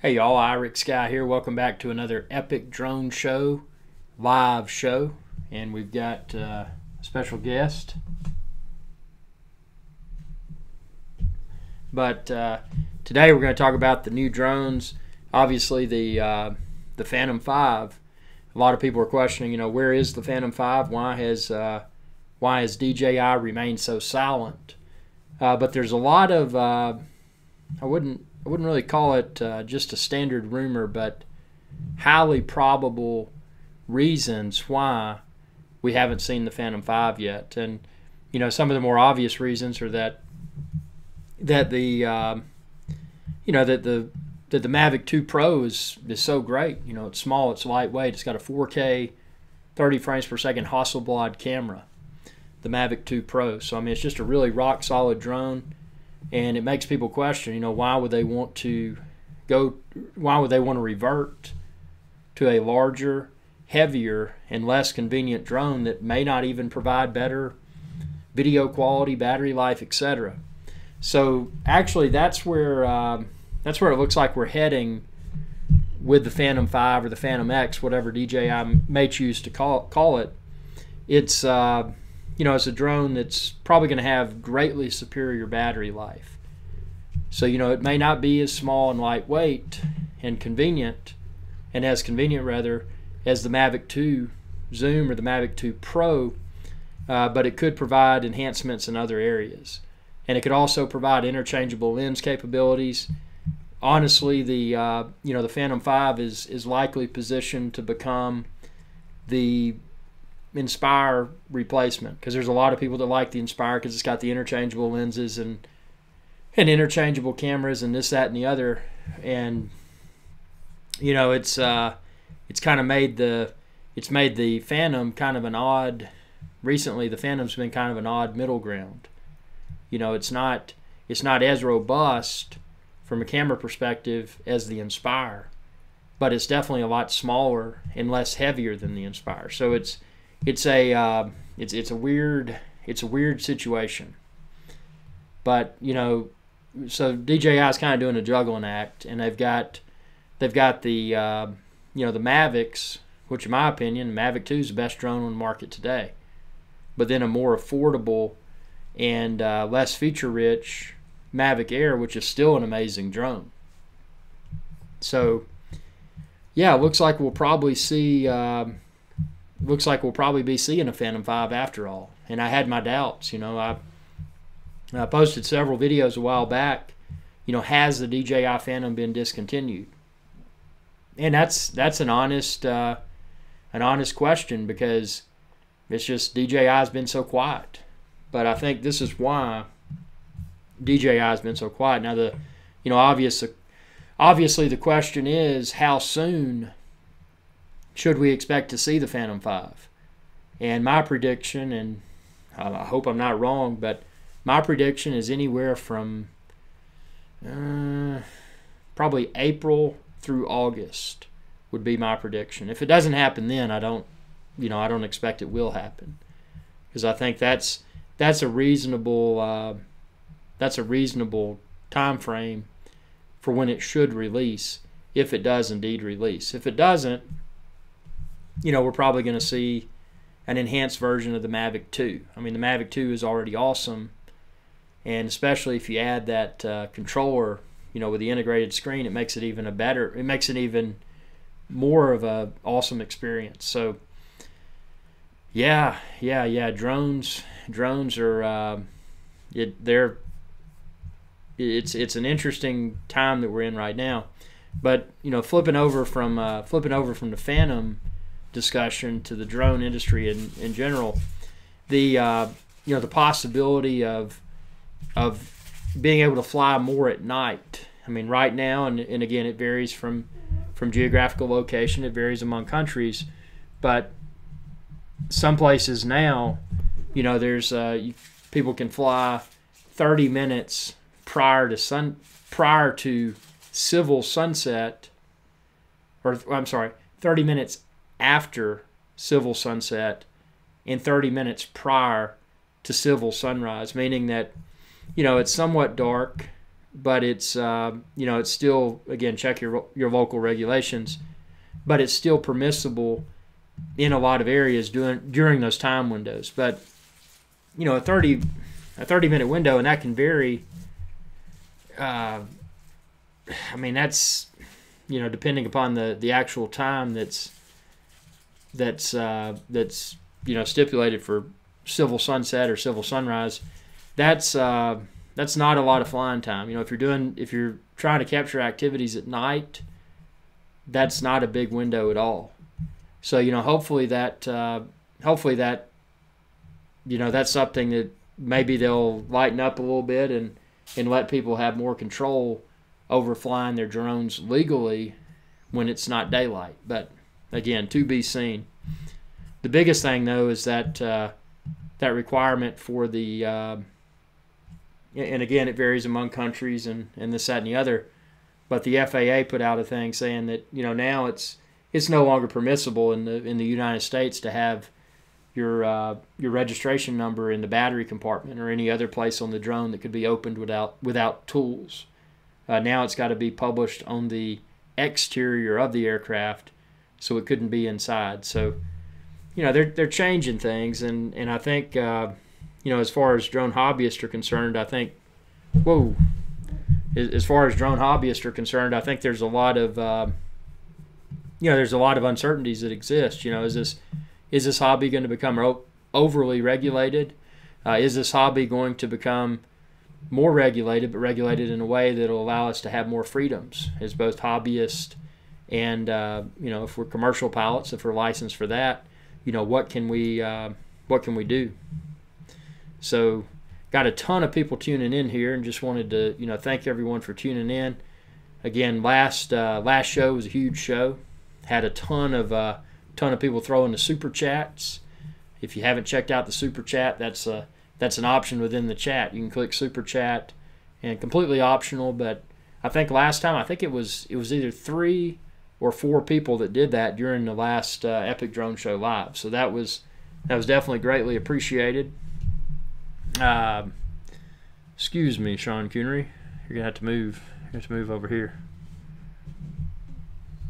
Hey y'all, IrixGuy here. Welcome back to another epic drone show, live show, and we've got a special guest. But today we're going to talk about the new drones. Obviously, the Phantom 5. A lot of people are questioning, where is the Phantom 5? Why has DJI remained so silent? But there's a lot of I wouldn't really call it just a standard rumor, but highly probable reasons why we haven't seen the Phantom 5 yet. And some of the more obvious reasons are that the Mavic 2 Pro is so great. It's small, it's lightweight, it's got a 4K 30 frames per second Hasselblad camera, the Mavic 2 Pro. So I mean, it's just a really rock solid drone. And it makes people question, why would they want to revert to a larger, heavier, and less convenient drone that may not even provide better video quality, battery life, etc. So actually, that's where it looks like we're heading with the Phantom 5 or the Phantom X, whatever DJI may choose to call it. It's it's a drone that's probably going to have greatly superior battery life. So, it may not be as small and lightweight and convenient, and as convenient rather, as the Mavic 2 Zoom or the Mavic 2 Pro, but it could provide enhancements in other areas. And it could also provide interchangeable lens capabilities. Honestly, the Phantom 5 is likely positioned to become the Inspire replacement, because there's a lot of people that like the Inspire because it's got the interchangeable lenses and interchangeable cameras and this, that, and the other. And it's kind of made the Phantom kind of an odd. Recently, the Phantom's been kind of an odd middle ground. It's not as robust from a camera perspective as the Inspire, but it's definitely a lot smaller and less heavier than the Inspire. So it's a weird situation. But so DJI is kind of doing a juggling act, and they've got the the Mavics, which in my opinion, Mavic 2 is the best drone on the market today. But then a more affordable and less feature-rich Mavic Air, which is still an amazing drone. So yeah, it looks like we'll probably see. Looks like we'll probably be seeing a Phantom 5 after all. And I had my doubts. I posted several videos a while back. Has the DJI Phantom been discontinued? And that's an honest question, because it's just DJI has been so quiet. But I think this is why DJI has been so quiet. Now obviously the question is, how soon should we expect to see the Phantom 5? And my prediction, and I hope I'm not wrong, but my prediction is anywhere from probably April through August would be my prediction. If it doesn't happen then, I don't expect it will happen, because I think that's a reasonable time frame for when it should release, if it does indeed release. If it doesn't, we're probably going to see an enhanced version of the Mavic 2. I mean, the Mavic 2 is already awesome, and especially if you add that controller, with the integrated screen, it makes it even more of a awesome experience. So yeah, drones are it's an interesting time that we're in right now. But flipping over from the Phantom discussion to the drone industry in general, the possibility of being able to fly more at night. I mean, right now, and again, it varies from geographical location, it varies among countries, but some places now, there's people can fly 30 minutes prior to civil sunset, or I'm sorry, 30 minutes after civil sunset and 30 minutes prior to civil sunrise, meaning that it's somewhat dark but it's it's still, again, check your local regulations, but it's still permissible in a lot of areas during those time windows. But a 30-minute window, and that can vary. I mean, that's depending upon the actual time that's stipulated for civil sunset or civil sunrise. That's not a lot of flying time. If you're trying to capture activities at night, that's not a big window at all. So hopefully that that's something that maybe they'll lighten up a little bit and let people have more control over flying their drones legally when it's not daylight. But again, to be seen. The biggest thing, though, is that requirement for the and again, it varies among countries and this, that, and the other. But the FAA put out a thing saying that now it's no longer permissible in the United States to have your registration number in the battery compartment or any other place on the drone that could be opened without tools. Now it's got to be published on the exterior of the aircraft, so it couldn't be inside. So they're changing things, and I think as far as drone hobbyists are concerned, I think as far as drone hobbyists are concerned, I think there's a lot of uncertainties that exist. Is this hobby going to become overly regulated? Is this hobby going to become more regulated, but regulated in a way that will allow us to have more freedoms as both hobbyists and if we're commercial pilots, if we're licensed for that, what can we do? So got a ton of people tuning in here, and just wanted to thank everyone for tuning in. Again, last show was a huge show. Had a ton of people throwing the super chats. If you haven't checked out the super chat, that's an option within the chat. You can click super chat, and completely optional. But I think last time, it was either 3 or 4 people that did that during the last Epic Drone Show Live. So that was definitely greatly appreciated. Excuse me, Sean Coonery. You're gonna have to move. You have to move over here.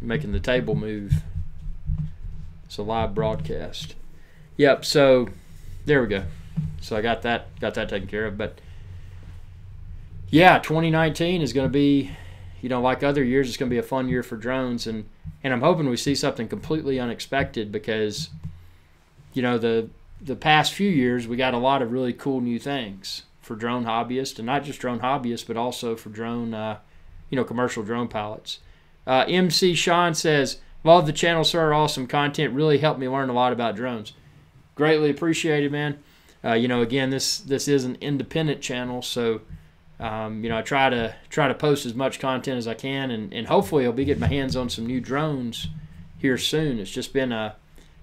Making the table move. It's a live broadcast. Yep. So there we go. So I got that taken care of. But yeah, 2019 is going to be, like other years, it's going to be a fun year for drones, and I'm hoping we see something completely unexpected, because the past few years we got a lot of really cool new things for drone hobbyists, and not just drone hobbyists, but also for drone commercial drone pilots. MC Sean says, "Love the channel, sir. Awesome content. Really helped me learn a lot about drones." Greatly appreciated, man. Again, this is an independent channel, so I try to post as much content as I can, and hopefully I'll be getting my hands on some new drones here soon. It's just been the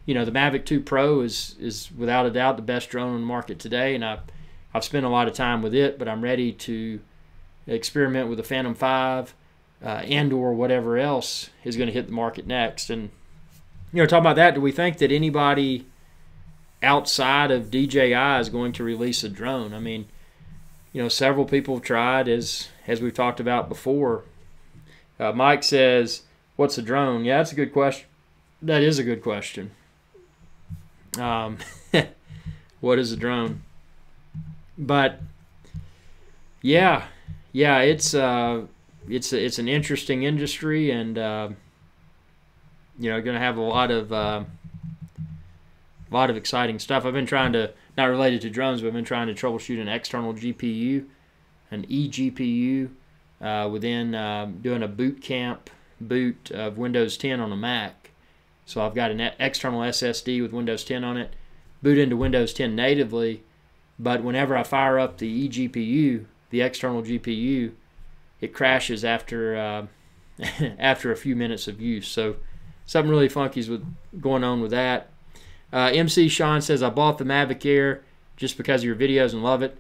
Mavic 2 Pro is without a doubt the best drone on the market today, and I've spent a lot of time with it, but I'm ready to experiment with the Phantom 5 and or whatever else is going to hit the market next. And talking about that, do we think that anybody outside of DJI is going to release a drone? I mean, several people have tried, as we've talked about before. Mike says, "What's a drone?" Yeah, that's a good question. That is a good question. What is a drone? But yeah, it's an interesting industry, and going to have a lot of exciting stuff. I've been trying to, not related to drones, but I've been trying to troubleshoot an external GPU, an eGPU, within doing a boot camp boot of Windows 10 on a Mac. So I've got an external SSD with Windows 10 on it, boot into Windows 10 natively, but whenever I fire up the eGPU, the external GPU, it crashes after after a few minutes of use. So something really funky is going on with that. MC Sean says, "I bought the Mavic Air just because of your videos and love it."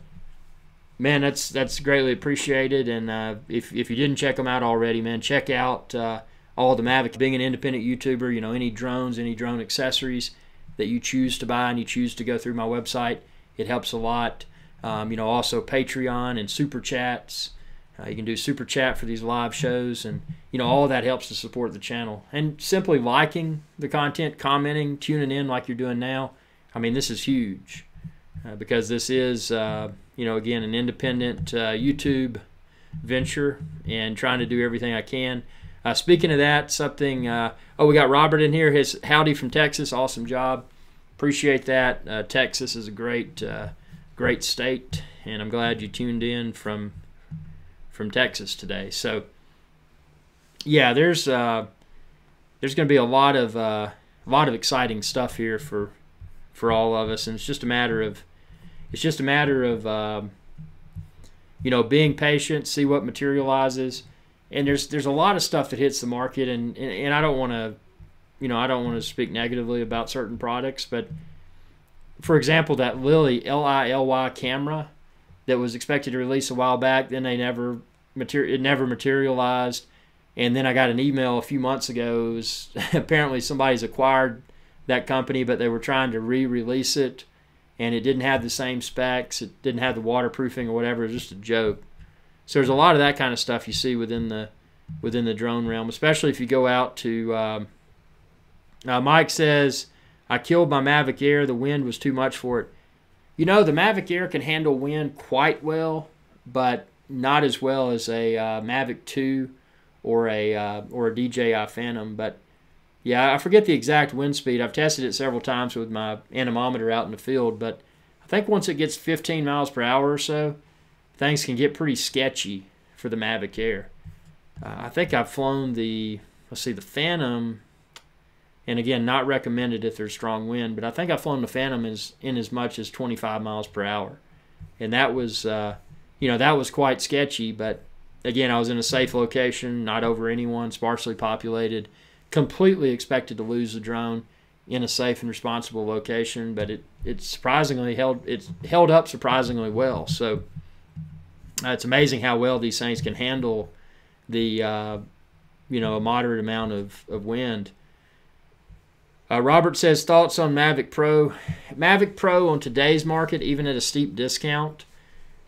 Man, that's greatly appreciated. And if you didn't check them out already, man, check out all the Mavic. Being an independent YouTuber, any drones, any drone accessories that you choose to buy and you choose to go through my website, it helps a lot. Also Patreon and Super Chats. You can do super chat for these live shows, and all of that helps to support the channel. And simply liking the content, commenting, tuning in like you're doing now. I mean, this is huge because this is again, an independent YouTube venture, and trying to do everything I can. Speaking of that, something. We got Robert in here. His howdy from Texas. Awesome job. Appreciate that. Texas is a great state, and I'm glad you tuned in from Texas today. So yeah, there's going to be a lot of exciting stuff here for all of us, and it's just a matter of being patient, see what materializes. And there's a lot of stuff that hits the market, and I don't want to speak negatively about certain products, but for example, that Lily Lily camera that was expected to release a while back, then it never materialized. And then I got an email a few months ago. It was apparently somebody's acquired that company, but they were trying to re-release it, and it didn't have the same specs. It didn't have the waterproofing or whatever. It was just a joke. So there's a lot of that kind of stuff you see within the drone realm, especially if you go out to. Mike says, I killed my Mavic Air. The wind was too much for it. The Mavic Air can handle wind quite well, but not as well as a Mavic 2 or a DJI Phantom. But yeah, I forget the exact wind speed. I've tested it several times with my anemometer out in the field, but I think once it gets 15 miles per hour or so, things can get pretty sketchy for the Mavic Air. I think I've flown the Phantom. And again, not recommended if there's strong wind, but I think I've flown the Phantom in as much as 25 miles per hour. And that was, that was quite sketchy, but again, I was in a safe location, not over anyone, sparsely populated, completely expected to lose the drone in a safe and responsible location, but it surprisingly held up surprisingly well. So it's amazing how well these things can handle the, a moderate amount of wind. Robert says, thoughts on Mavic Pro. Mavic Pro on today's market, even at a steep discount,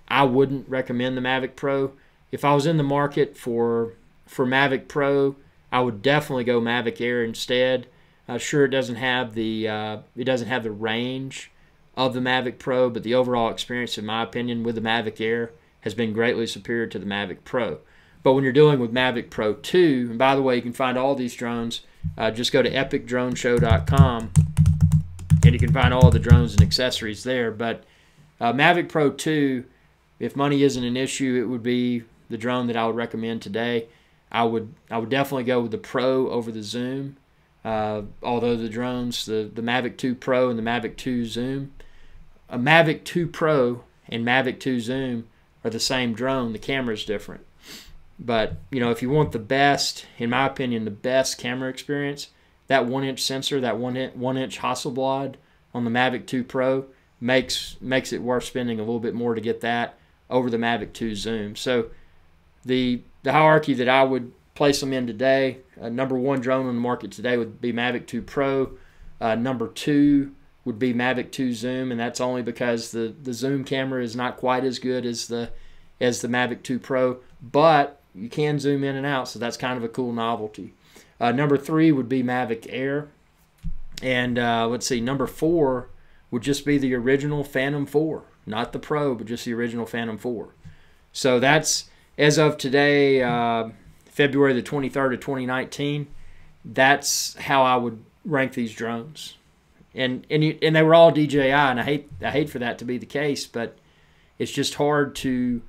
I wouldn't recommend the Mavic Pro. If I was in the market for Mavic Pro, I would definitely go Mavic Air instead. Sure, it doesn't have the range of the Mavic Pro, but the overall experience, in my opinion, with the Mavic Air has been greatly superior to the Mavic Pro. But when you're dealing with Mavic Pro 2, and by the way, you can find all these drones. Just go to epicdroneshow.com, and you can find all the drones and accessories there. But Mavic Pro 2, if money isn't an issue, it would be the drone that I would recommend today. I would definitely go with the Pro over the Zoom. Although the drones, the Mavic 2 Pro and the Mavic 2 Zoom, a Mavic 2 Pro and Mavic 2 Zoom are the same drone. The camera's different. But, if you want the best, in my opinion, the best camera experience, that 1-inch sensor, that 1-inch Hasselblad on the Mavic 2 Pro makes it worth spending a little bit more to get that over the Mavic 2 Zoom. So the hierarchy that I would place them in today, number 1 drone on the market today would be Mavic 2 Pro. Number 2 would be Mavic 2 Zoom, and that's only because the Zoom camera is not quite as good as the Mavic 2 Pro, but you can zoom in and out, so that's kind of a cool novelty. Number 3 would be Mavic Air. And let's see, number 4 would just be the original Phantom 4. Not the Pro, but just the original Phantom 4. So that's, as of today, February the 23rd of 2019, that's how I would rank these drones. And they were all DJI, and I hate for that to be the case, but it's just hard to...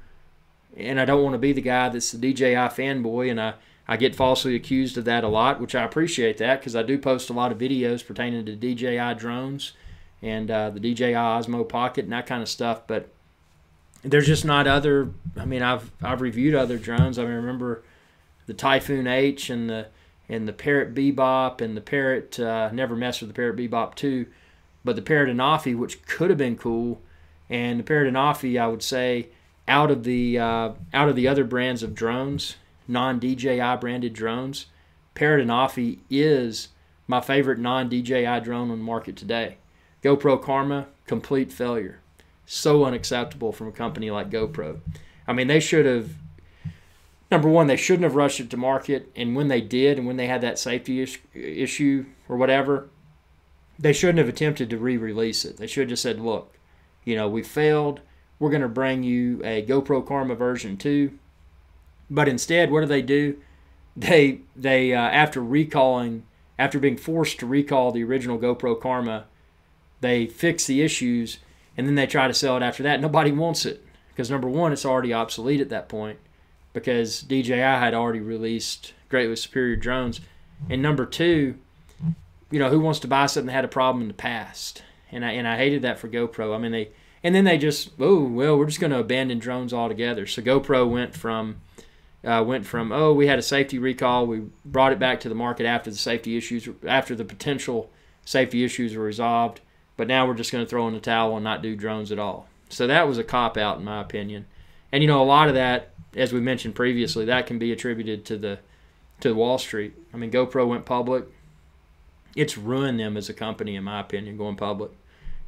And I don't want to be the guy that's the DJI fanboy, and I get falsely accused of that a lot, which I appreciate that because I do post a lot of videos pertaining to DJI drones and the DJI Osmo Pocket and that kind of stuff. But there's just not other. I mean, I've reviewed other drones. I remember the Typhoon H and the Parrot Bebop and the Parrot. Never messed with the Parrot Bebop 2, but the Parrot Anafi, which could have been cool, and the Parrot Anafi, I would say, out of the other brands of drones, non-DJI branded drones, Parrot Anafi is my favorite non-DJI drone on the market today. GoPro Karma, complete failure. So unacceptable from a company like GoPro. I mean, they should have number one, they shouldn't have rushed it to market, and when they did, and when they had that safety issue or whatever, they shouldn't have attempted to re-release it. They should have just said, look, we failed. We're going to bring you a GoPro Karma version 2. But instead, what do? They after being forced to recall the original GoPro Karma, they fix the issues, and then they try to sell it after that. Nobody wants it because, number one, it's already obsolete at that point because DJI had already released greatly superior drones. And number two, who wants to buy something that had a problem in the past? And I hated that for GoPro. I mean, they just, we're just going to abandon drones altogether. So GoPro went from we had a safety recall, we brought it back to the market after the potential safety issues were resolved, but now we're just going to throw in the towel and not do drones at all. So that was a cop-out in my opinion. And a lot of that, as we mentioned previously, that can be attributed to Wall Street. I mean, GoPro went public. It's ruined them as a company, in my opinion, going public.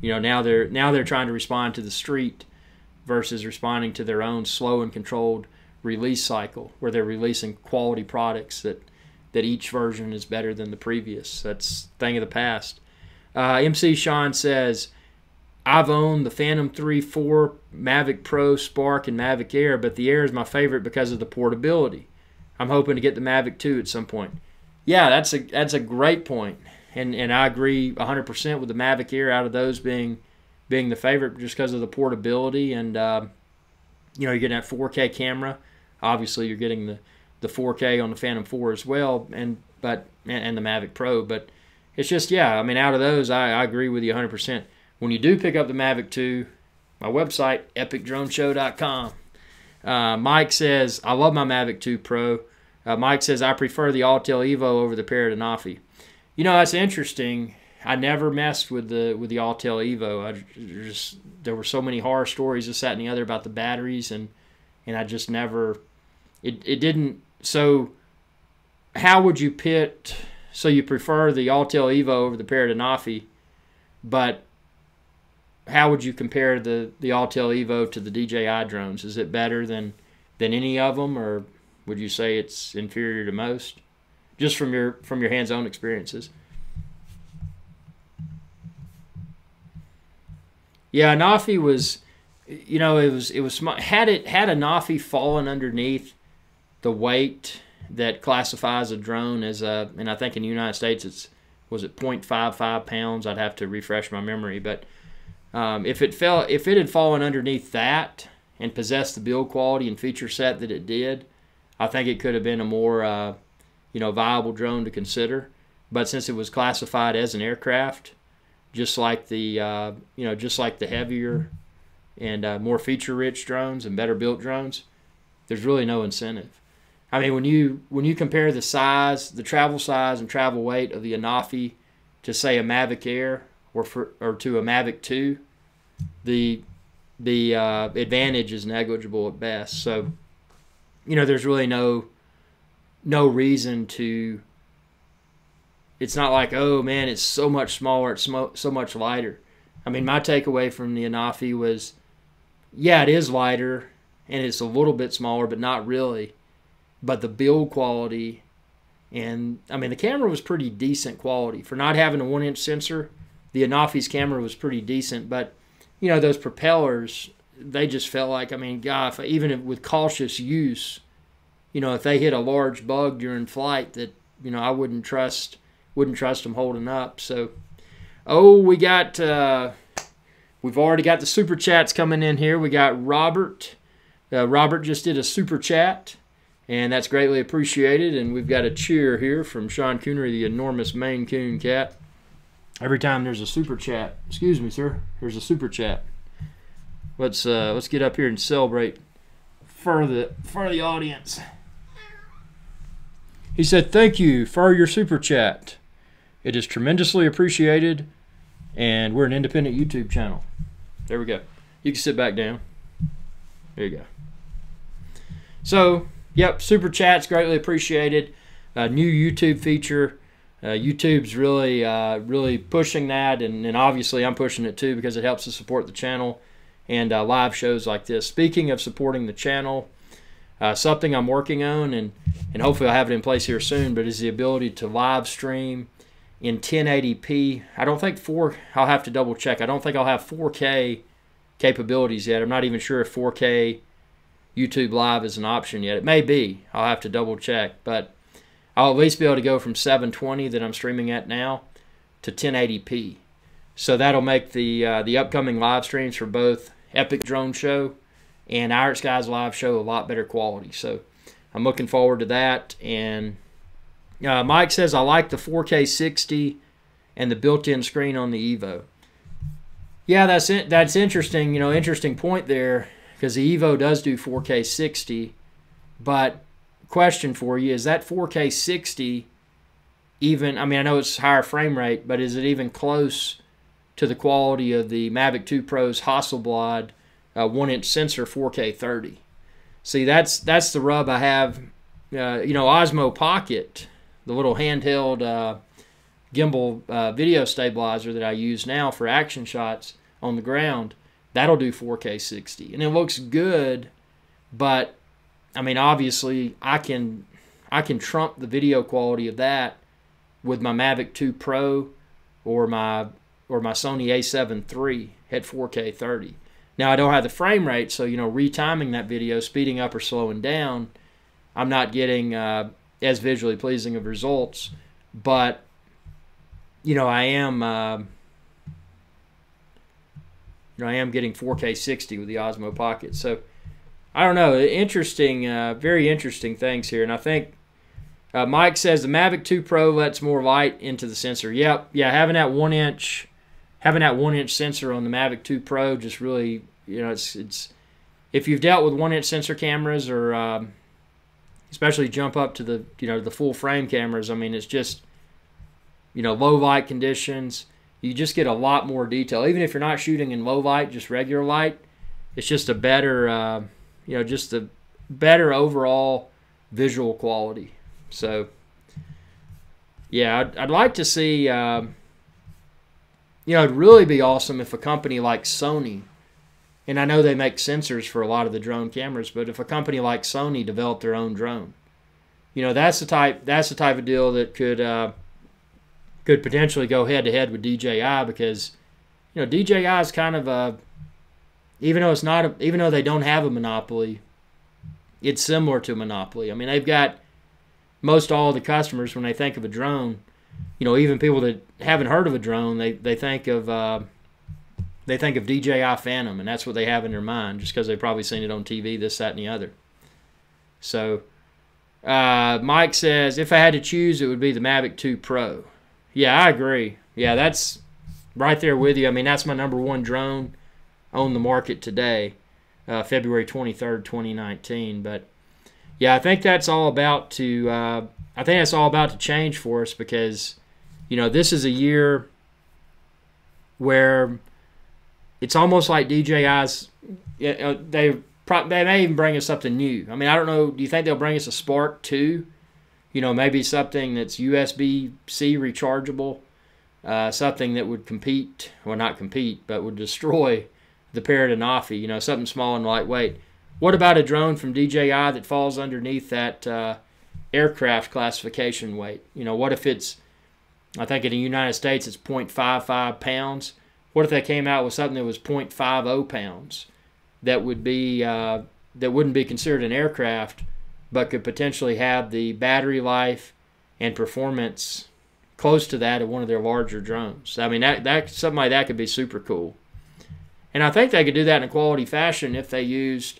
Now they're trying to respond to the street versus responding to their own slow and controlled release cycle, where they're releasing quality products that each version is better than the previous. That's a thing of the past. MC Sean says, I've owned the Phantom 3, 4, Mavic Pro, Spark, and Mavic Air, but the Air is my favorite because of the portability. I'm hoping to get the Mavic 2 at some point. Yeah, that's a great point. And I agree 100% with the Mavic Air out of those being the favorite just because of the portability. And, you're getting that 4K camera. Obviously, you're getting the 4K on the Phantom 4 as well, and the Mavic Pro. But it's just, out of those, I agree with you 100%. When you do pick up the Mavic 2, my website, epicdroneshow.com. Mike says, I love my Mavic 2 Pro. Mike says, I prefer the Autel Evo over the Parrot Anafi. That's interesting. I never messed with the Autel Evo. There were so many horror stories, this, that, and the other about the batteries, and I just never. It didn't. So, how would you pit? So you prefer the Autel Evo over the Parrot Anafi, but how would you compare the Autel Evo to the DJI drones? Is it better than any of them, or would you say it's inferior to most? Just from your hands-on experiences. Yeah, Anafi was, it was smart. Had Anafi fallen underneath the weight that classifies a drone as and I think in the United States was it 0.55 pounds? I'd have to refresh my memory, but if it had fallen underneath that and possessed the build quality and feature set that it did, I think it could have been a more viable drone to consider. But since it was classified as an aircraft, just like the heavier and more feature-rich drones and better built drones, there's really no incentive. I mean, when you compare the size, the travel size and travel weight of the Anafi to say a Mavic Air or to a Mavic 2, the advantage is negligible at best. So, there's really no reason to. It's not like, oh man, it's so much smaller, it's so much lighter. I mean, my takeaway from the Anafi was, yeah, it is lighter and it's a little bit smaller, but not really. But the build quality, and I mean, the camera was pretty decent quality for not having a 1-inch sensor. The Anafi's camera was pretty decent, but those propellers, they just felt like, I mean, God, even with cautious use, if they hit a large bug during flight, that I wouldn't trust them holding up. So, we've already got the super chats coming in here. We got Robert. Robert just did a super chat, and that's greatly appreciated. And we've got a cheer here from Sean Coonery, the enormous Maine Coon cat. Every time there's a super chat, excuse me, sir, there's a super chat. Let's get up here and celebrate for the audience. He said, "Thank you for your super chat. It is tremendously appreciated, and we're an independent YouTube channel." There we go. You can sit back down. There you go. So, yep, super chat's greatly appreciated. New YouTube feature. YouTube's really pushing that, and obviously I'm pushing it too because it helps to support the channel and live shows like this. Speaking of supporting the channel, Something I'm working on, and hopefully I'll have it in place here soon, but is the ability to live stream in 1080p. I don't think I'll have to double check. I don't think I'll have 4K capabilities yet. I'm not even sure if 4K YouTube Live is an option yet. It may be. I'll have to double check, but I'll at least be able to go from 720 that I'm streaming at now to 1080p. So that'll make the upcoming live streams for both Epic Drone Show and IrixGuy's live show a lot better quality. So I'm looking forward to that. And Mike says, I like the 4K 60 and the built-in screen on the Evo. Yeah, that's interesting. Interesting point there, because the Evo does do 4K 60. But question for you, is that 4K 60 even, I know it's higher frame rate, but is it even close to the quality of the Mavic 2 Pro's Hasselblad 1-inch sensor 4K 30? See, that's the rub I have. Osmo Pocket, the little handheld gimbal video stabilizer that I use now for action shots on the ground, that'll do 4K 60, and it looks good. But obviously, I can trump the video quality of that with my Mavic 2 Pro or my Sony A7 III at 4K 30. Now, I don't have the frame rate, so retiming that video, speeding up or slowing down, I'm not getting as visually pleasing of results. But I am getting 4K 60 with the Osmo Pocket. So I don't know. Interesting, very interesting things here. And I think Mike says the Mavic 2 Pro lets more light into the sensor. Yep, yeah, having that 1-inch sensor on the Mavic 2 Pro just really, it's if you've dealt with 1-inch sensor cameras, or especially jump up to the full frame cameras, it's just low light conditions, you just get a lot more detail. Even if you're not shooting in low light, just regular light, it's just a better just a better overall visual quality. So yeah, I'd like to see it'd really be awesome if a company like Sony, and I know they make sensors for a lot of the drone cameras, but if a company like Sony developed their own drone, that's the type of deal that could potentially go head to head with DJI, because DJI is kind of a, even though they don't have a monopoly, it's similar to a monopoly. They've got most all the customers when they think of a drone. Even people that haven't heard of a drone, they think of DJI Phantom, and that's what they have in their mind, just because they've probably seen it on TV, this, that, and the other. So Mike says, if I had to choose, it would be the Mavic 2 Pro. Yeah, I agree. Yeah, that's right there with you. that's my #1 drone on the market today, February 23rd, 2019. But yeah, I think that's all about to change for us, because this is a year where it's almost like DJI's, they may even bring us something new. I don't know, do you think they'll bring us a Spark 2? Maybe something that's USB-C rechargeable, something that would compete, well, not compete, but would destroy the Parrot and Offie, something small and lightweight. What about a drone from DJI that falls underneath that aircraft classification weight? What if it's, I think in the United States it's 0.55 pounds. What if they came out with something that was 0.50 pounds that would be that wouldn't be considered an aircraft, but could potentially have the battery life and performance close to that of one of their larger drones? That something like that could be super cool. And I think they could do that in a quality fashion if they used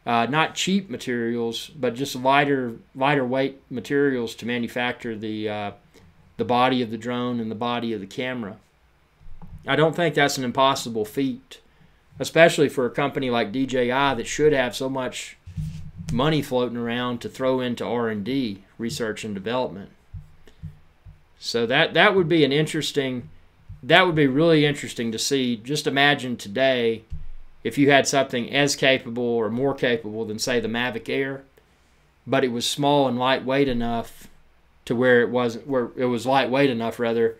not cheap materials, but just lighter weight materials to manufacture the body of the drone and the body of the camera. I don't think that's an impossible feat, especially for a company like DJI that should have so much money floating around to throw into R&D, research and development. So that would be really interesting to see. Just imagine today if you had something as capable or more capable than, say, the Mavic Air, but it was small and lightweight enough to where it wasn't, where it was lightweight enough rather,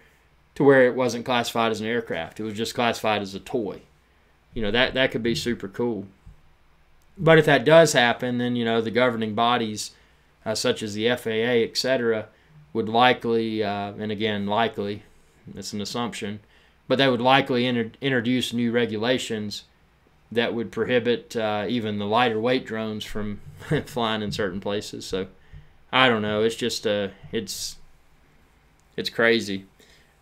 to where it wasn't classified as an aircraft. It was just classified as a toy. That could be super cool. But if that does happen, then the governing bodies, such as the FAA, etc., would likely, and again likely, it's an assumption, but they would likely introduce new regulations that would prohibit even the lighter weight drones from flying in certain places. So I don't know. It's just it's crazy.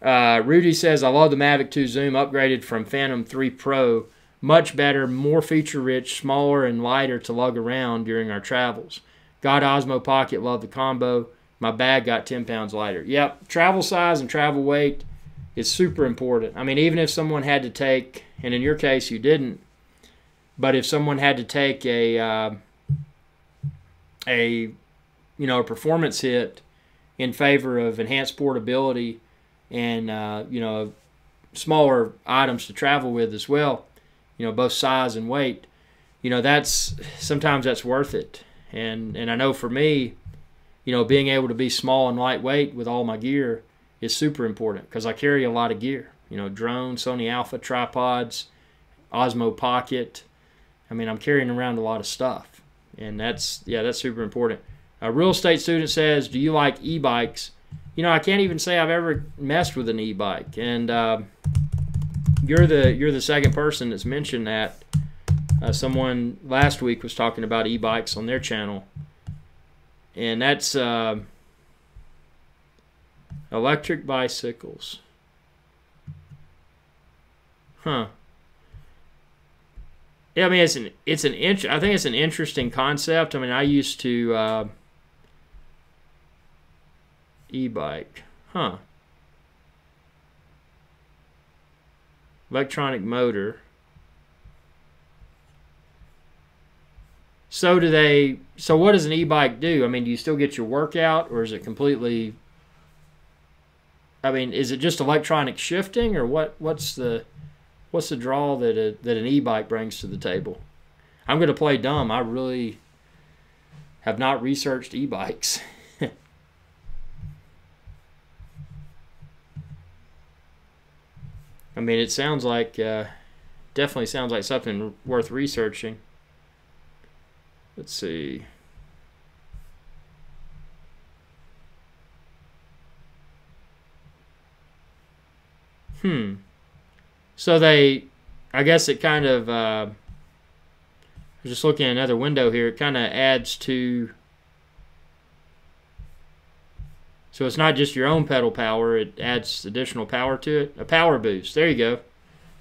Rudy says, I love the Mavic 2 Zoom, upgraded from Phantom 3 Pro. Much better, more feature-rich, smaller, and lighter to lug around during our travels. Got Osmo Pocket, love the combo. My bag got 10 pounds lighter. Yep, travel size and travel weight is super important. I mean, even if someone had to take, and in your case you didn't, but if someone had to take a performance hit in favor of enhanced portability and smaller items to travel with as well, both size and weight, sometimes that's worth it. And I know for me, being able to be small and lightweight with all my gear is super important because I carry a lot of gear. Drone, Sony Alpha, tripods, Osmo Pocket. I mean, I'm carrying around a lot of stuff, and that's super important. A real estate student says, do you like e-bikes? I can't even say I've ever messed with an e-bike, and you're the second person that's mentioned that. Someone last week was talking about e-bikes on their channel, and that's electric bicycles. Huh. Yeah, I mean, I think it's an interesting concept. I mean, I used to e-bike. Huh. Electronic motor. So what does an e-bike do? I mean, do you still get your workout, or is it completely, I mean, is it just electronic shifting, or what's the draw that an e-bike brings to the table? I'm going to play dumb. I really have not researched e-bikes. I mean, it sounds like, definitely sounds like something worth researching. Let's see. So I guess it kind of, just looking at another window here, it kind of adds to, so it's not just your own pedal power, it adds additional power to it. A power boost. There you go.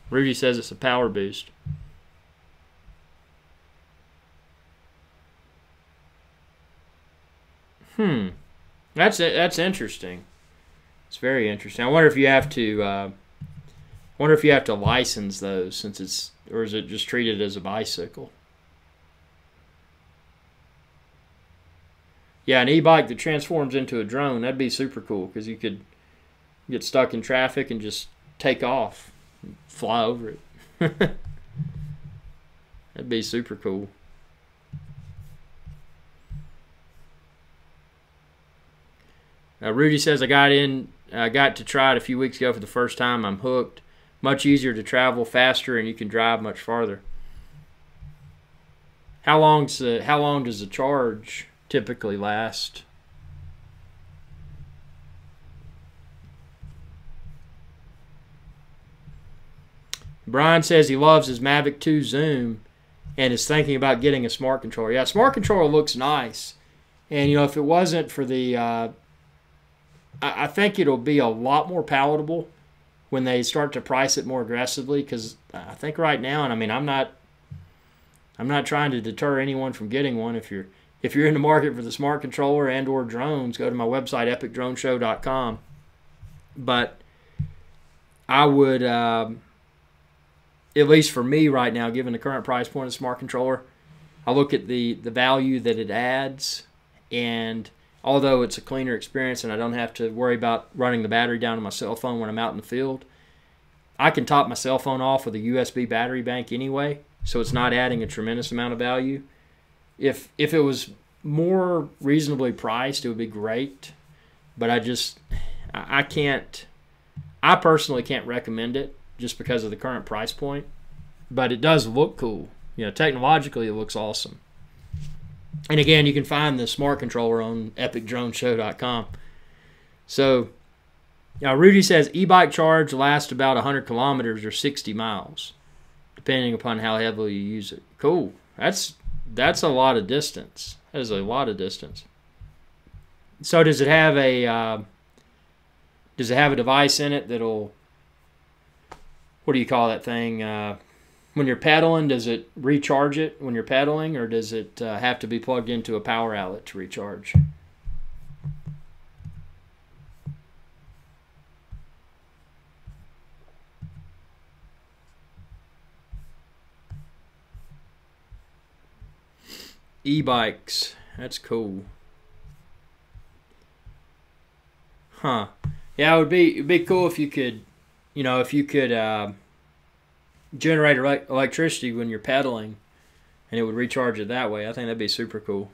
Rudy says it's a power boost. That's interesting. It's very interesting. I wonder if you have to license those, since or is it just treated as a bicycle? Yeah, an e-bike that transforms into a drone, that'd be super cool, because you could get stuck in traffic and just take off and fly over it. That'd be super cool. Rudy says, I got to try it a few weeks ago for the first time. I'm hooked. Much easier to travel, faster, and you can drive much farther. How long does the charge typically last? Brian says he loves his Mavic 2 Zoom and is thinking about getting a smart controller. Yeah, smart controller looks nice. And, if it wasn't for the... I think it'll be a lot more palatable when they start to price it more aggressively, because I think right now, and I mean, I'm not trying to deter anyone from getting one. If you're in the market for the smart controller and or drones, go to my website, epicdroneshow.com. But I would, at least for me right now, given the current price point of the smart controller, I look at the value that it adds, and although it's a cleaner experience and I don't have to worry about running the battery down to my cell phone when I'm out in the field, I can top my cell phone off with a USB battery bank anyway, so it's not adding a tremendous amount of value. If it was more reasonably priced, it would be great, but I personally can't recommend it just because of the current price point, but it does look cool. You know, technologically it looks awesome. And again, you can find the smart controller on epicdroneshow.com. So, Rudy says e-bike charge lasts about 100 kilometers or 60 miles, depending upon how heavily you use it. Cool. That's a lot of distance. That is a lot of distance. So does it have a device in it that'll, what do you call that thing? When you're pedaling, does it recharge it when you're pedaling, or does it have to be plugged into a power outlet to recharge? E-bikes. That's cool. Huh. Yeah, it'd be cool if you could, generate electricity when you're pedaling, and it would recharge it that way. I think that'd be super cool.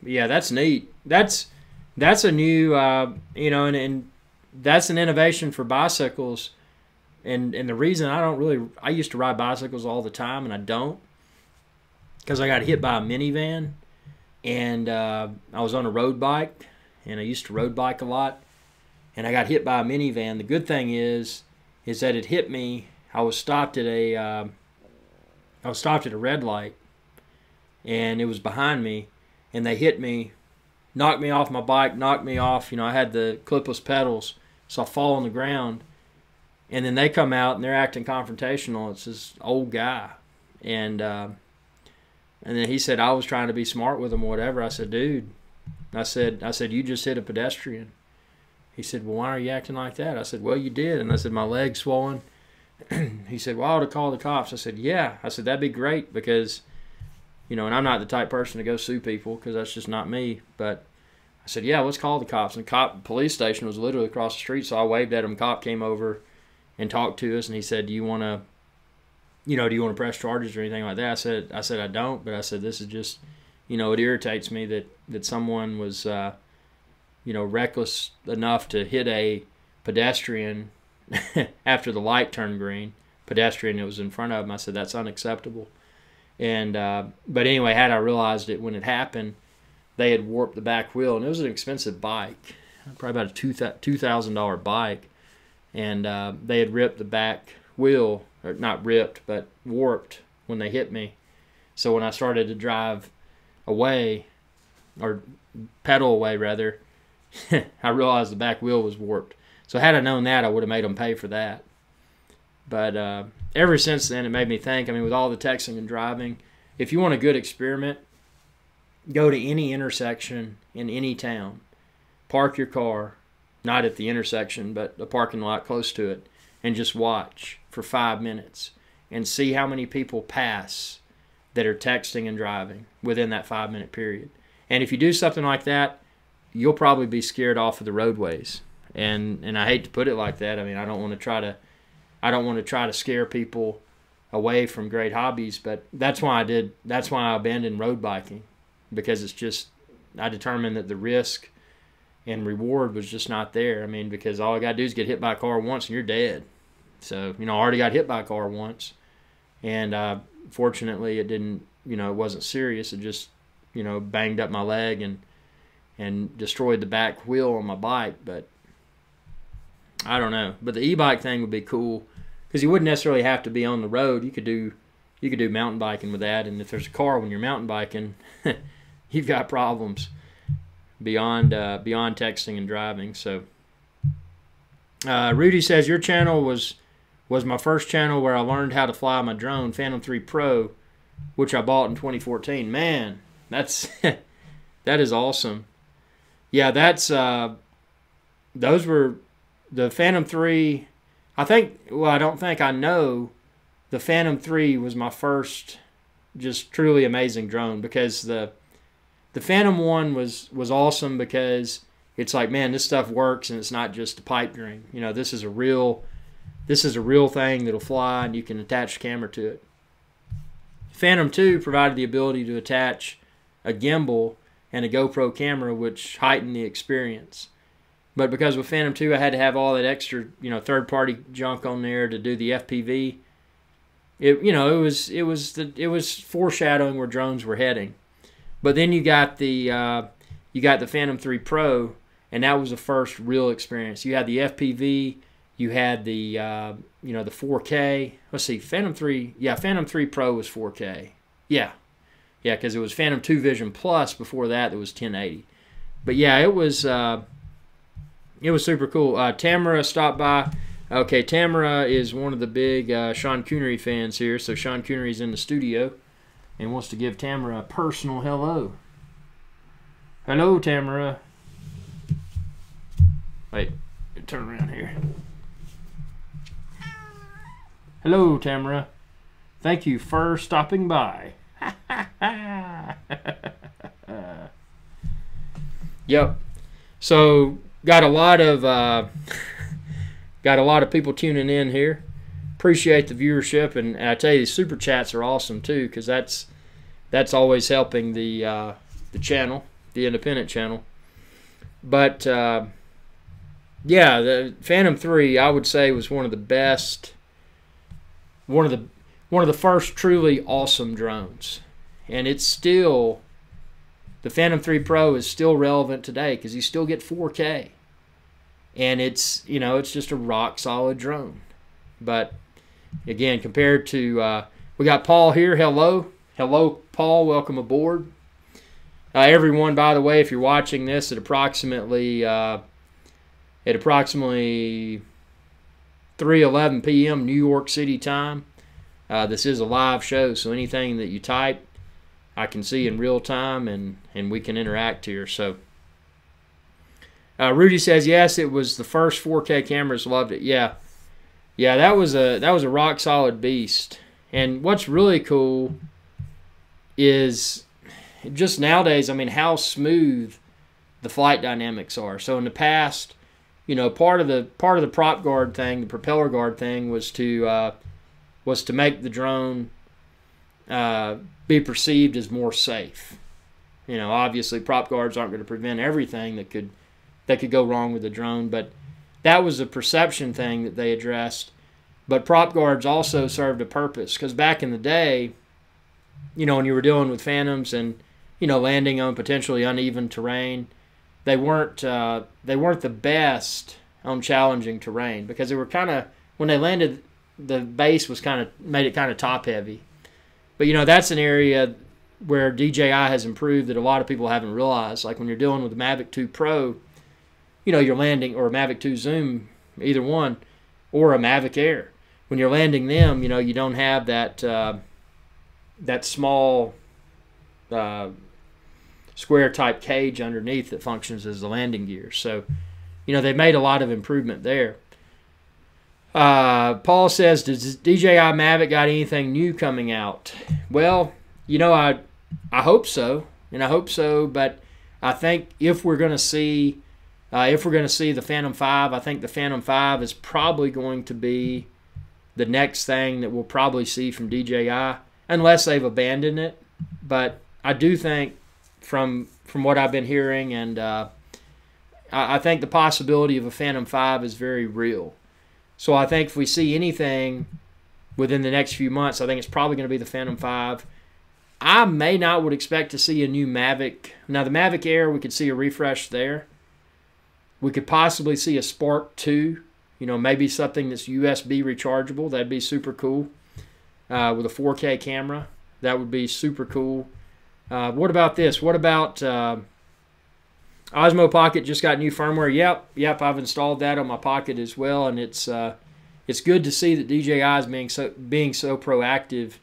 But yeah, that's neat. That's a new, and that's an innovation for bicycles. And the reason I used to ride bicycles all the time, and I don't, because I got hit by a minivan, and I was on a road bike, and I used to road bike a lot, and I got hit by a minivan. The good thing is that it hit me. I was stopped at a red light, and it was behind me, and they hit me, knocked me off my bike, knocked me off. I had the clipless pedals, so I fall on the ground. And then they come out and they're acting confrontational. It's this old guy, and then he said I was trying to be smart with him or whatever. I said, dude, I said you just hit a pedestrian. He said, well, why are you acting like that? I said, well, you did. And I said, my leg's swollen. He said, well, I ought to call the cops. I said, yeah. I said, that'd be great because, and I'm not the type person to go sue people because that's just not me. But I said, yeah, let's call the cops. And the police station was literally across the street, so I waved at him. Cop came over and talked to us, and he said, do you want to press charges or anything like that? I said I don't, but I said this is just, it irritates me that someone was, reckless enough to hit a pedestrian after the light turned green. Pedestrian that was in front of him. I said that's unacceptable. And but anyway, had I realized it when it happened, they had warped the back wheel, and it was an expensive bike, probably about a $2,000 bike. And they had ripped the back wheel, or not ripped, but warped when they hit me. So when I started to drive away, or pedal away rather, I realized the back wheel was warped. So had I known that, I would have made them pay for that. But ever since then, it made me think, with all the texting and driving, if you want a good experiment, go to any intersection in any town, park your car, not at the intersection, but a parking lot close to it, and just watch for 5 minutes and see how many people pass that are texting and driving within that 5-minute period. And if you do something like that, you'll probably be scared off of the roadways. And I hate to put it like that. I don't want to try to scare people away from great hobbies, but that's why I abandoned road biking, because it's just, I determined that the risk and reward was just not there. Because all I got to do is get hit by a car once and you're dead. So, I already got hit by a car once, and fortunately it didn't, it wasn't serious. It just, banged up my leg and destroyed the back wheel on my bike. But I don't know. But the e-bike thing would be cool because you wouldn't necessarily have to be on the road. You could do mountain biking with that. And if there's a car when you're mountain biking, you've got problems beyond texting and driving. So Rudy says your channel was my first channel where I learned how to fly my drone, Phantom 3 Pro, which I bought in 2014. Man, that is awesome. Yeah, those were the Phantom 3. I know the Phantom 3 was my first just truly amazing drone, because the Phantom 1 was awesome because it's like, man, this stuff works and it's not just a pipe dream. This is a real thing that'll fly and you can attach a camera to it. Phantom 2 provided the ability to attach a gimbal and a GoPro camera, which heightened the experience. But because with Phantom 2, I had to have all that extra, third-party junk on there to do the FPV. It was foreshadowing where drones were heading. But then you got the Phantom 3 Pro, and that was the first real experience. You had the FPV, you had the the 4K. Let's see, Phantom 3 Pro was 4K. Yeah, because it was Phantom 2 Vision Plus before that was 1080. But yeah, it was super cool. Tamara stopped by. Okay, Tamara is one of the big Sean Connery fans here, so Sean Connery's in the studio and wants to give Tamara a personal hello. Hello, Tamara. Wait, turn around here. Hello, Tamara. Thank you for stopping by. Yep. So got a lot of people tuning in here. Appreciate the viewership, and I tell you, the super chats are awesome too, because that's always helping the channel, the independent channel. But the Phantom 3, I would say, was one of the best, one of the first truly awesome drones, and it's still, the Phantom 3 Pro is still relevant today because you still get 4K. And it's just a rock solid drone. But again, compared to we got Paul here. Hello, Paul. Welcome aboard. Everyone, by the way, if you're watching this at approximately 3:11 p.m. New York City time, this is a live show, so anything that you type, I can see in real time, and we can interact here. So. Rudy says yes, it was the first 4K cameras. Loved it. Yeah, that was a rock solid beast. And what's really cool is just nowadays, I mean, how smooth the flight dynamics are. So in the past, part of the prop guard thing, the propeller guard thing, was to make the drone be perceived as more safe. Obviously, prop guards aren't going to prevent everything that could go wrong with the drone, but that was a perception thing that they addressed. But prop guards also served a purpose, because back in the day, when you were dealing with Phantoms and landing on potentially uneven terrain, they weren't the best on challenging terrain, because they were kind of, when they landed, the base was made it kind of top heavy. But that's an area where DJI has improved that a lot of people haven't realized. Like when you're dealing with the Mavic 2 Pro, you're landing, or a Mavic 2 Zoom, either one, or a Mavic Air. When you're landing them, you don't have that small square type cage underneath that functions as the landing gear. So, they made a lot of improvement there. Paul says, does DJI Mavic got anything new coming out? Well, I hope so, but I think if we're going to see the Phantom 5, I think the Phantom 5 is probably going to be the next thing that we'll probably see from DJI, unless they've abandoned it. But I do think, from what I've been hearing, and I think the possibility of a Phantom 5 is very real. So I think if we see anything within the next few months, I think it's probably going to be the Phantom 5. I would expect to see a new Mavic. Now, the Mavic Air, we could see a refresh there. We could possibly see a Spark 2, maybe something that's USB rechargeable. That'd be super cool. With a 4K camera, that would be super cool. What about this? What about Osmo Pocket just got new firmware? Yep, I've installed that on my Pocket as well, and it's good to see that DJI is being so proactive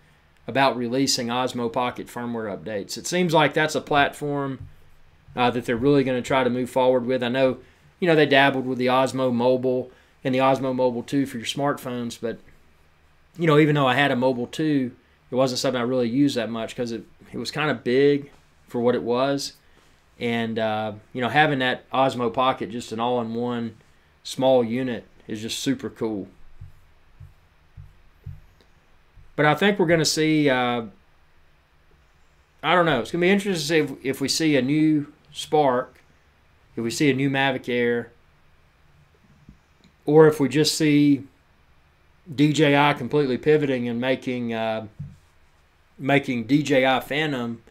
about releasing Osmo Pocket firmware updates. It seems like that's a platform that they're really going to try to move forward with. I know, they dabbled with the Osmo Mobile and the Osmo Mobile 2 for your smartphones, but, even though I had a Mobile 2, it wasn't something I really used that much because it was kind of big for what it was. And, having that Osmo Pocket, just an all-in-one small unit, is just super cool. But I think we're going to see, I don't know, it's going to be interesting to see if we see a new Spark, if we see a new Mavic Air, or if we just see DJI completely pivoting and making DJI Phantom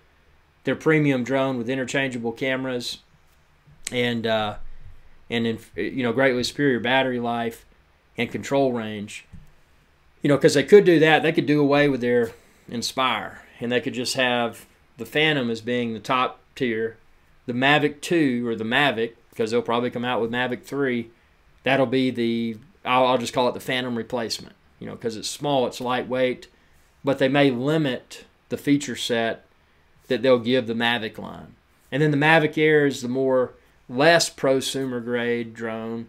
their premium drone with interchangeable cameras and greatly superior battery life and control range. Because they could do that. They could do away with their Inspire, and they could just have the Phantom as being the top tier. The Mavic 2, or the Mavic, because they'll probably come out with Mavic 3, that'll be I'll just call it the Phantom replacement. Because it's small, it's lightweight, but they may limit the feature set that they'll give the Mavic line. And then the Mavic Air is the less prosumer grade drone.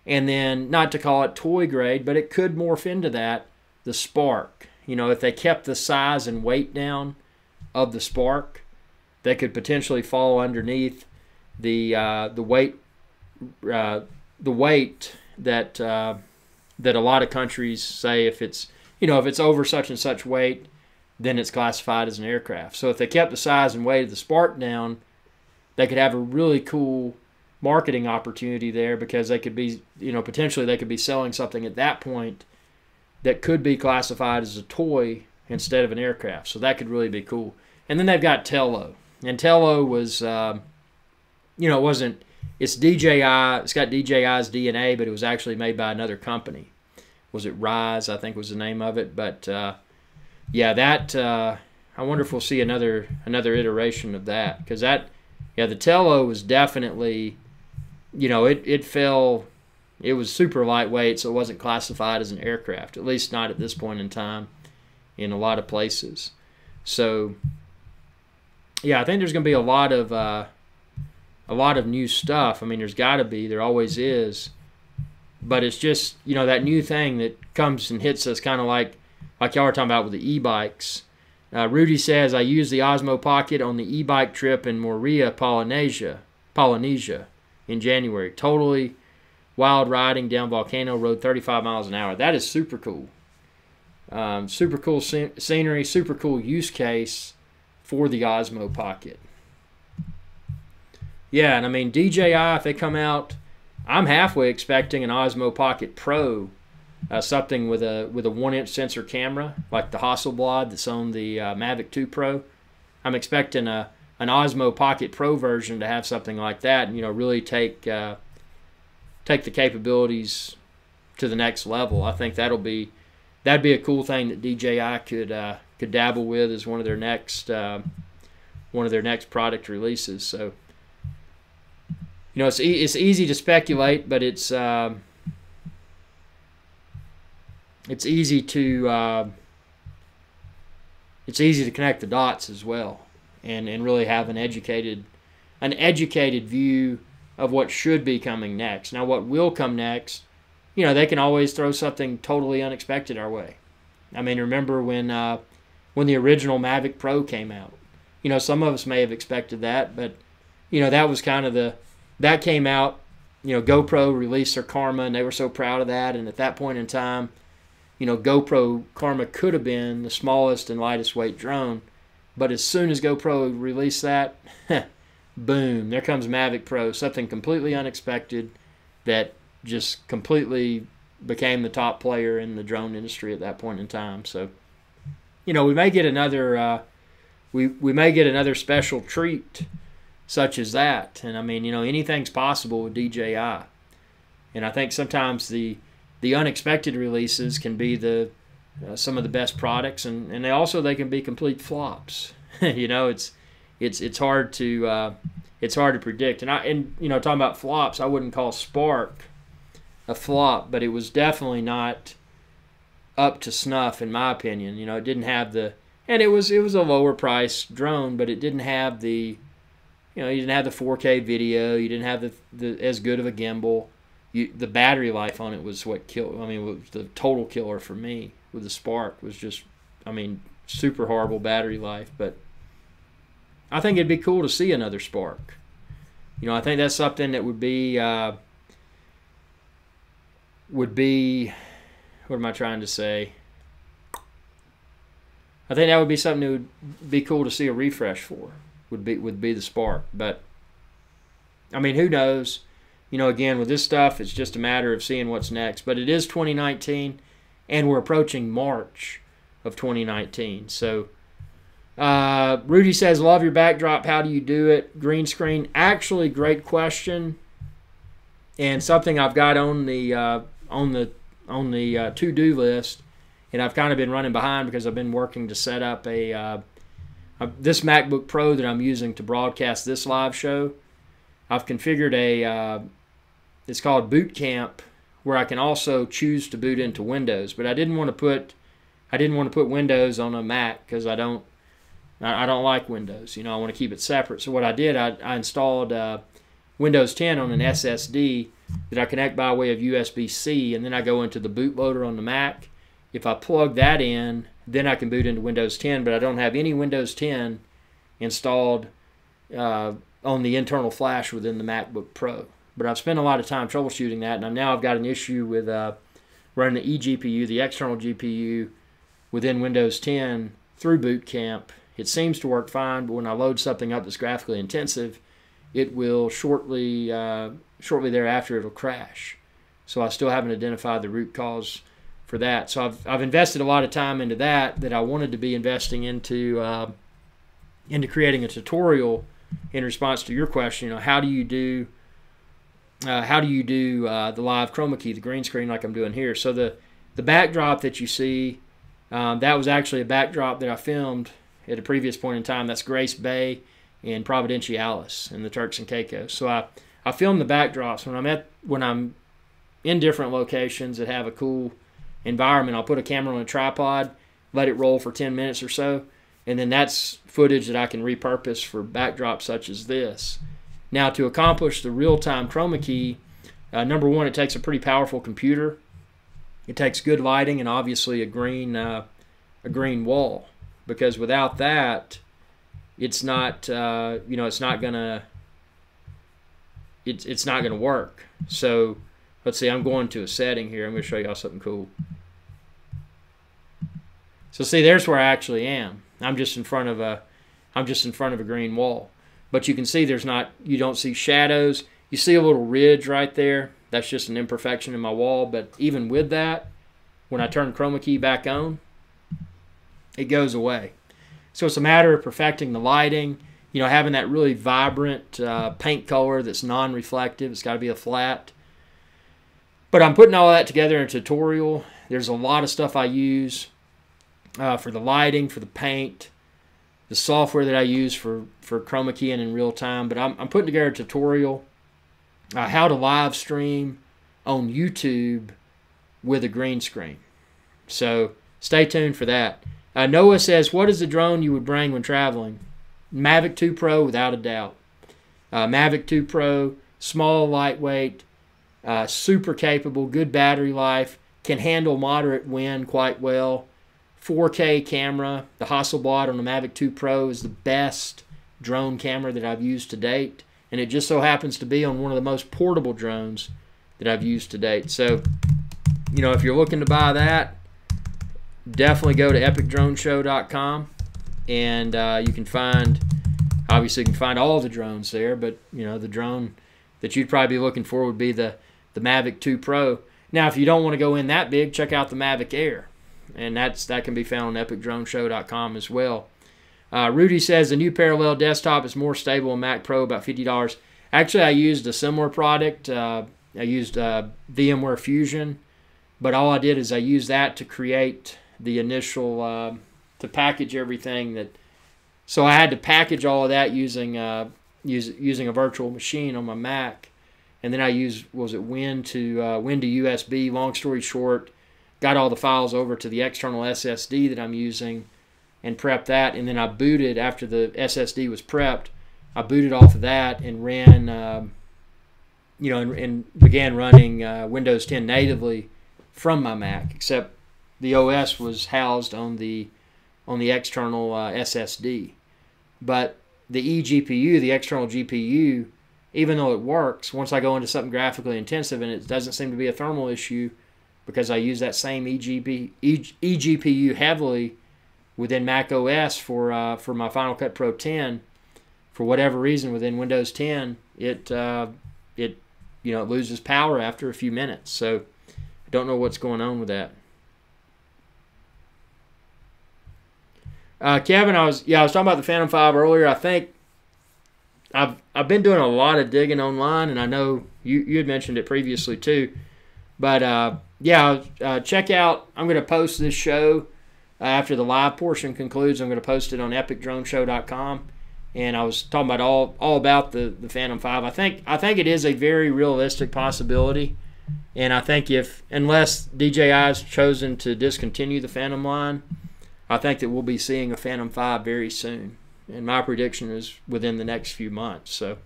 And then, not to call it toy grade, but it could morph into that, the Spark. If they kept the size and weight down of the Spark, they could potentially fall underneath the weight that a lot of countries say if it's over such and such weight, then it's classified as an aircraft. So if they kept the size and weight of the Spark down, they could have a really cool marketing opportunity there, because they could be, potentially they could be selling something at that point that could be classified as a toy instead of an aircraft. So that could really be cool. And then they've got Tello. And Tello was, it's DJI, it's got DJI's DNA, but it was actually made by another company. Was it Rise, I think was the name of it. But, I wonder if we'll see another iteration of that. Because the Tello was definitely, it was super lightweight, so it wasn't classified as an aircraft, at least not at this point in time in a lot of places. So, I think there's going to be a lot of new stuff. I mean, there's got to be. There always is. But it's just, that new thing that comes and hits us, kind of like y'all were talking about with the e-bikes. Rudy says, I used the Osmo Pocket on the e-bike trip in Moorea, Polynesia in January. Totally wild riding down Volcano Road, 35 miles an hour. That is super cool. Super cool scenery, super cool use case for the Osmo Pocket. Yeah, and I mean, DJI, if they come out, I'm halfway expecting an Osmo Pocket Pro, something with a 1-inch sensor camera, like the Hasselblad that's on the Mavic 2 Pro. I'm expecting an Osmo Pocket Pro version to have something like that, and really take the capabilities to the next level. I think that'd be a cool thing that DJI could dabble with as one of their next product releases. So, it's easy to speculate, but it's easy to connect the dots as well, and really have an educated view of what should be coming next. Now, what will come next, they can always throw something totally unexpected our way. I mean, remember when the original Mavic Pro came out? Some of us may have expected that, but that was kind of that came out. GoPro released their Karma, and they were so proud of that. And at that point in time, GoPro Karma could have been the smallest and lightest weight drone. But as soon as GoPro released that, boom, there comes Mavic Pro, something completely unexpected that just completely became the top player in the drone industry at that point in time. So, we may get another we may get another special treat such as that. And I mean, anything's possible with DJI. And I think sometimes the unexpected releases can be some of the best products, and they can be complete flops. It's hard to predict. And talking about flops, I wouldn't call Spark a flop, but it was definitely not up to snuff in my opinion. It didn't have it was a lower priced drone, but it didn't have you didn't have the 4K video, you didn't have the as good of a gimbal. The battery life on it was what killed. I mean, was the total killer for me with the Spark. Was just, super horrible battery life. But I think it'd be cool to see another Spark. I think that's something that would be. What am I trying to say? I think that would be something that would be cool to see a refresh for. Would be the Spark. But who knows? again, with this stuff, it's just a matter of seeing what's next. But it is 2019, and we're approaching March of 2019. So Rudy says, love your backdrop. How do you do it? Green screen. Actually, great question, and something I've got on the to-do list, and I've kind of been running behind because I've been working to set up this MacBook Pro that I'm using to broadcast this live show. I've configured it's called Boot Camp, where I can also choose to boot into Windows, but I didn't want to put Windows on a Mac because I don't like Windows. I want to keep it separate. So what I did, I installed Windows 10 on an SSD that I connect by way of USB-C, and then I go into the bootloader on the Mac. If I plug that in, then I can boot into Windows 10, but I don't have any Windows 10 installed on the internal flash within the MacBook Pro. But I've spent a lot of time troubleshooting that, and now I've got an issue with running the eGPU, the external GPU, within Windows 10 through Boot Camp. It seems to work fine, but when I load something up that's graphically intensive, it will shortly thereafter it'll crash. So I still haven't identified the root cause for that. So I've invested a lot of time into that I wanted to be investing into creating a tutorial in response to your question. How do you do the live chroma key, the green screen, like I'm doing here? So the backdrop that you see, that was actually a backdrop that I filmed at a previous point in time. That's Grace Bay and Providenciales in the Turks and Caicos. So I film the backdrops when I'm in different locations that have a cool environment. I'll put a camera on a tripod, let it roll for 10 minutes or so, and then that's footage that I can repurpose for backdrops such as this. Now, to accomplish the real-time chroma key, number one, it takes a pretty powerful computer. It takes good lighting and obviously a green wall, because without that, it's not gonna work. So let's see. I'm going to a setting here. I'm going to show y'all something cool. So see, there's where I actually am. I'm just in front of a green wall. But you can see you don't see shadows. You see a little ridge right there. That's just an imperfection in my wall. But even with that, when I turn chroma key back on, it goes away. So it's a matter of perfecting the lighting, having that really vibrant paint color that's non-reflective. It's got to be a flat. But I'm putting all that together in a tutorial. There's a lot of stuff I use for the lighting, for the paint, the software that I use for chroma keying in real time. But I'm putting together a tutorial how to live stream on YouTube with a green screen. So stay tuned for that. Noah says, what is the drone you would bring when traveling? Mavic 2 Pro, without a doubt. Mavic 2 Pro, small, lightweight, super capable, good battery life, can handle moderate wind quite well. 4K camera. The Hasselblad on the Mavic 2 Pro is the best drone camera that I've used to date, and it just so happens to be on one of the most portable drones that I've used to date. So, if you're looking to buy that, definitely go to epicdroneshow.com, and you can find all the drones there, but the drone that you'd probably be looking for would be the Mavic 2 Pro. Now, if you don't want to go in that big, check out the Mavic Air, and that can be found on epicdroneshow.com as well. Rudy says the new Parallel desktop is more stable on Mac Pro, about $50. Actually, I used a similar product. I used VMware Fusion, but all I did is I used that to create the initial to package everything so I had to package all of that using a virtual machine on my Mac, and then I used Win to USB. Long story short, got all the files over to the external SSD that I'm using and prepped that, and then I booted after the SSD was prepped. I booted off of that and ran and began running Windows 10 natively from my Mac, except the OS was housed on the external SSD. But the eGPU, the external GPU, even though it works, once I go into something graphically intensive, and it doesn't seem to be a thermal issue because I use that same eGPU heavily within Mac OS for my Final Cut Pro 10, for whatever reason within Windows 10, it it loses power after a few minutes. So I don't know what's going on with that. Kevin, I was talking about the Phantom 5 earlier. I think I've been doing a lot of digging online, and I know you had mentioned it previously too. But check out. I'm going to post this show after the live portion concludes. I'm going to post it on epicdroneshow.com, and I was talking about all about the Phantom 5. I think it is a very realistic possibility, and I think unless DJI has chosen to discontinue the Phantom line, I think that we'll be seeing a Phantom 5 very soon. And my prediction is within the next few months. So,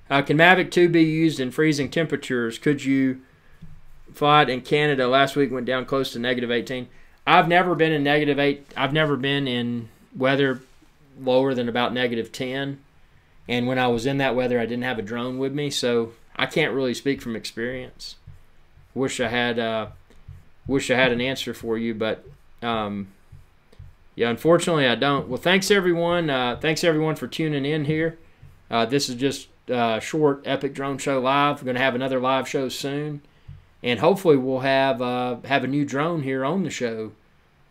can Mavic 2 be used in freezing temperatures? Could you fly it in Canada? Last week went down close to -18. I've never been in -8. I've never been in weather lower than about -10. And when I was in that weather, I didn't have a drone with me, so I can't really speak from experience. Wish I had an answer for you, but unfortunately I don't. Well, thanks everyone. Thanks everyone for tuning in here. This is just a short Epic Drone Show live. We're going to have another live show soon, and hopefully we'll have a new drone here on the show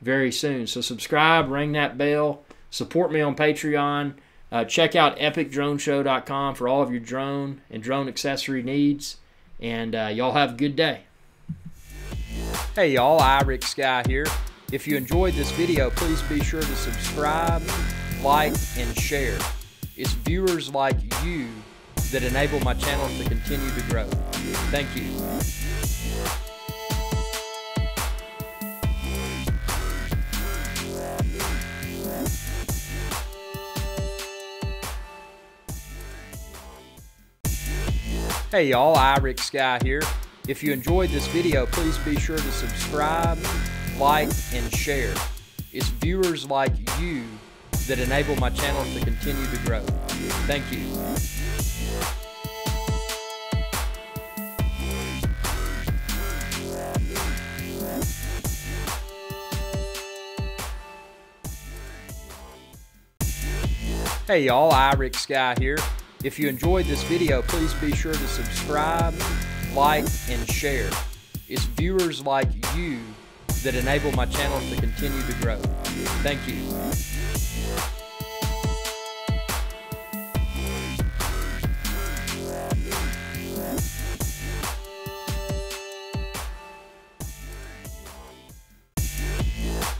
very soon. So subscribe, ring that bell, support me on Patreon. Check out epicdroneshow.com for all of your drone and drone accessory needs, and y'all have a good day. Hey y'all, IrixGuy here. If you enjoyed this video, please be sure to subscribe, like, and share. It's viewers like you that enable my channel to continue to grow. Thank you. Hey y'all, IrixGuy here. If you enjoyed this video, please be sure to subscribe, like, and share. It's viewers like you that enable my channel to continue to grow. Thank you. Hey y'all, IrixGuy here. If you enjoyed this video, please be sure to subscribe, like, and share. It's viewers like you that enable my channel to continue to grow. Thank you.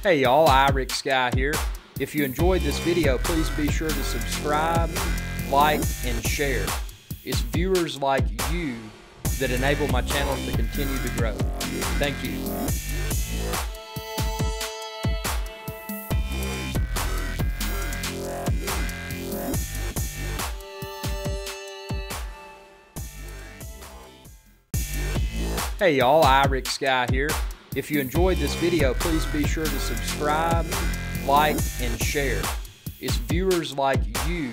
Hey y'all, IrixGuy here. If you enjoyed this video, please be sure to subscribe, like, and share. It's viewers like you that enable my channel to continue to grow. Thank you. Hey y'all, IrixGuy here. If you enjoyed this video, please be sure to subscribe, like, and share. It's viewers like you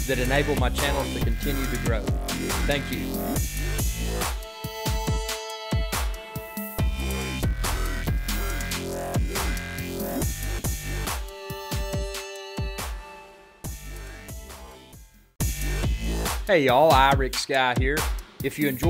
that enable my channel to continue to grow. Thank you. Hey y'all, IrixGuy here. If you enjoyed